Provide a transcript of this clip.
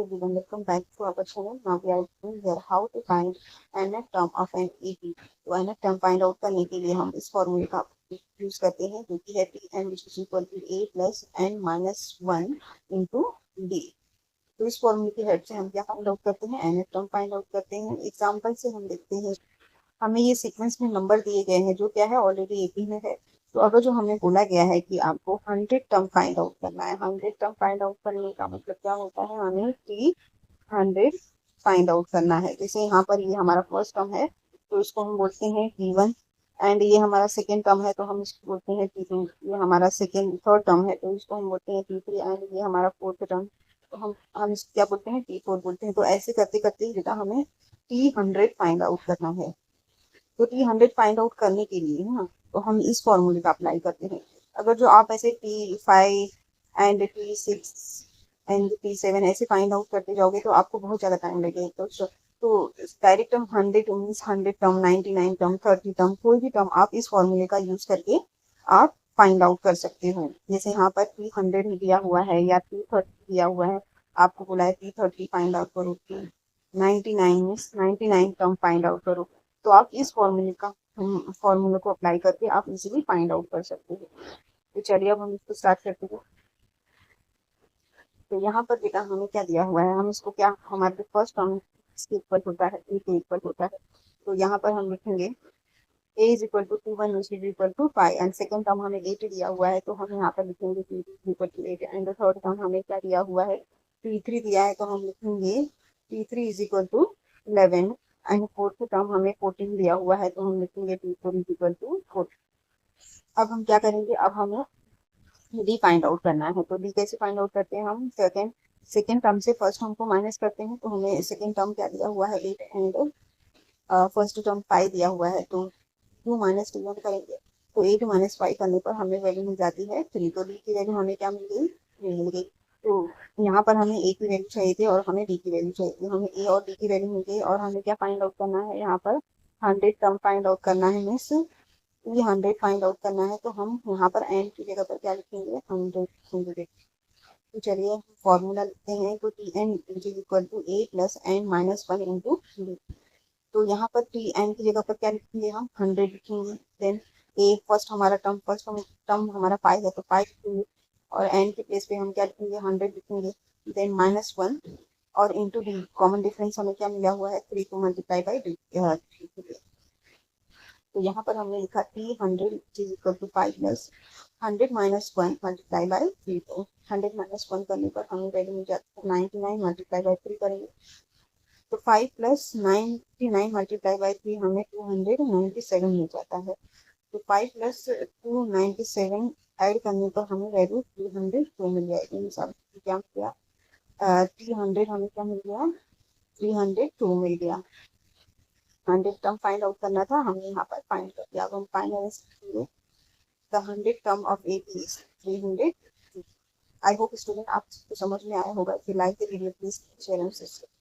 everyone, welcome back to our channel. Now we are doing here how to find nth term of an AP. तो nth term find out करने के लिए हम इस फॉर्मूले का यूज करते हैं जो कि है T N which is equal to A plus N minus one into D. तो इस फॉर्मूले की हेल्प से हम क्या फाइंड आउट करते हैं, nth टर्म फाइंड आउट करते हैं। एग्जाम्पल से हम देखते हैं, हमें ये सीक्वेंस में नंबर दिए गए हैं जो क्या है ऑलरेडी एपी में है। तो अगर जो हमें बोला गया है कि आपको 100 टर्म फाइंड आउट करना है, 100 टर्म फाइंड आउट करने का मतलब क्या होता है, हमें टी 100 फाइंड आउट करना है। जैसे यहाँ पर ये हमारा फर्स्ट टर्म है तो इसको हम बोलते हैं T1, एंड ये हमारा सेकेंड टर्म है तो हम इसको बोलते हैं T2। ये हमारा थर्ड टर्म है तो इसको हम बोलते हैं T3, एंड ये हमारा फोर्थ टर्म तो हम इसको क्या बोलते हैं, T4 बोलते हैं। तो ऐसे करते करते बेटा हमें T100 फाइंड आउट करना है। तो T100 फाइंड आउट करने के लिए ना तो हम इस फॉर्मूले का अप्लाई करते हैं। अगर जो आप ऐसे T5 and T6 and T7 ऐसे फाइंड आउट करते जाओगे तो आपको बहुत ज़्यादा टाइम लगेगा। तो direct term 100 means 100 term, 99 term, 30 term, कोई भी टर्म आप इस फॉर्मूले का यूज करके आप फाइंड आउट कर सकते हो। जैसे यहाँ पर T100 दिया हुआ है या T30 दिया हुआ है, आपको बोला है T30 फाइंड आउट करो, T99 means 99 term find out करो। तो आप इस फॉर्मूले को अप्लाई करके आप इजीली फाइंड आउट कर सकते हो। तो चलिए अब हम इसको स्टार्ट करते हैं। तो यहाँ पर बेटा हमें क्या दिया हुआ है, हम इसको क्या, हमारे फर्स्ट टर्म इसके इक्वल होता है, ए के इक्वल होता है। तो यहाँ पर हम लिखेंगे a is equal to 2 1 which is equal to 5, and second term हमें 8 दिया हुआ है तो हम यहाँ पर लिखेंगे t equal to 8, and third term हमें क्या दिया हुआ है, t3 दिया है तो हम लिखेंगे t3 is equal to 11, and fourth term हमें 14 दिया हुआ है तो हम लिखेंगे t4 इज इक्वल टू 14। अब हम क्या करेंगे, अब हमें डी फाइंड आउट करना है। तो डी कैसे फाइंड आउट करते हैं, हम सेकेंड टर्म से फर्स्ट टर्म को माइनस करते हैं। तो हमें सेकेंड टर्म क्या दिया हुआ है, 8, एंड फर्स्ट टर्म 5 दिया हुआ है तो 2 माइनस 2 करेंगे तो 8 माइनस 5 करने पर हमें वैल्यू मिल जाती है 3। तो डी की वैल्यू हमें क्या मिल गई, 3 मिल गई। तो यहाँ पर हमें ए की वैल्यू चाहिए थी और हमें डी की वैल्यू चाहिए थी। हमें ए और डी की वैल्यू मिल गई और हमें क्या फाइंड आउट करना है, यहाँ पर 100 टर्म फाइंड आउट करना है, मीन्स 300 फाइंड आउट करना है। तो हम यहाँ पर एन की जगह पर क्या लिखेंगे, 100। तो चलिए फॉर्मूला लिखते हैं। तो T N is equal to A plus N minus one into D. तो यहाँ पर टी एन की जगह पर क्या लिखेंगे, हम 100 लिखेंगे। देन ए फर्स्ट टर्म हमारा 5 है तो 5 लिखेंगे, और एन के प्लेस पे हम क्या लिखेंगे, 100 लिखेंगे। देन माइनस वन और इंटू डी, कॉमन डिफरेंस हमें क्या मिला हुआ है, 3 को मल्टीप्लाई बाई डी। तो यहाँ पर हमने लिखा T100 is equal to 5 plus 100 minus one multiply by 3। तो 100 माइनस वन करने पर हमें वैल्यू मिल जाती है 99, मल्टीप्लाई बाई 3 करेंगे तो 5 प्लस 99 मल्टीप्लाई बाई 3 हमें 297 मिल जाता है। तो 5 प्लस 297 ऐड करने पर हमें वैल्यू 302 मिल जाएगी। सब क्या किया, 300 हमें क्या मिल गया, 302 मिल गया। 100 टर्म फाइंड आउट करना था, हमने यहाँ पर फाइंड कर दिया। अब हम फाइनल करेंगे the 100 term of A is 300। I hope student आपको समझ में आया होगा। if you like the video please share and subscribe।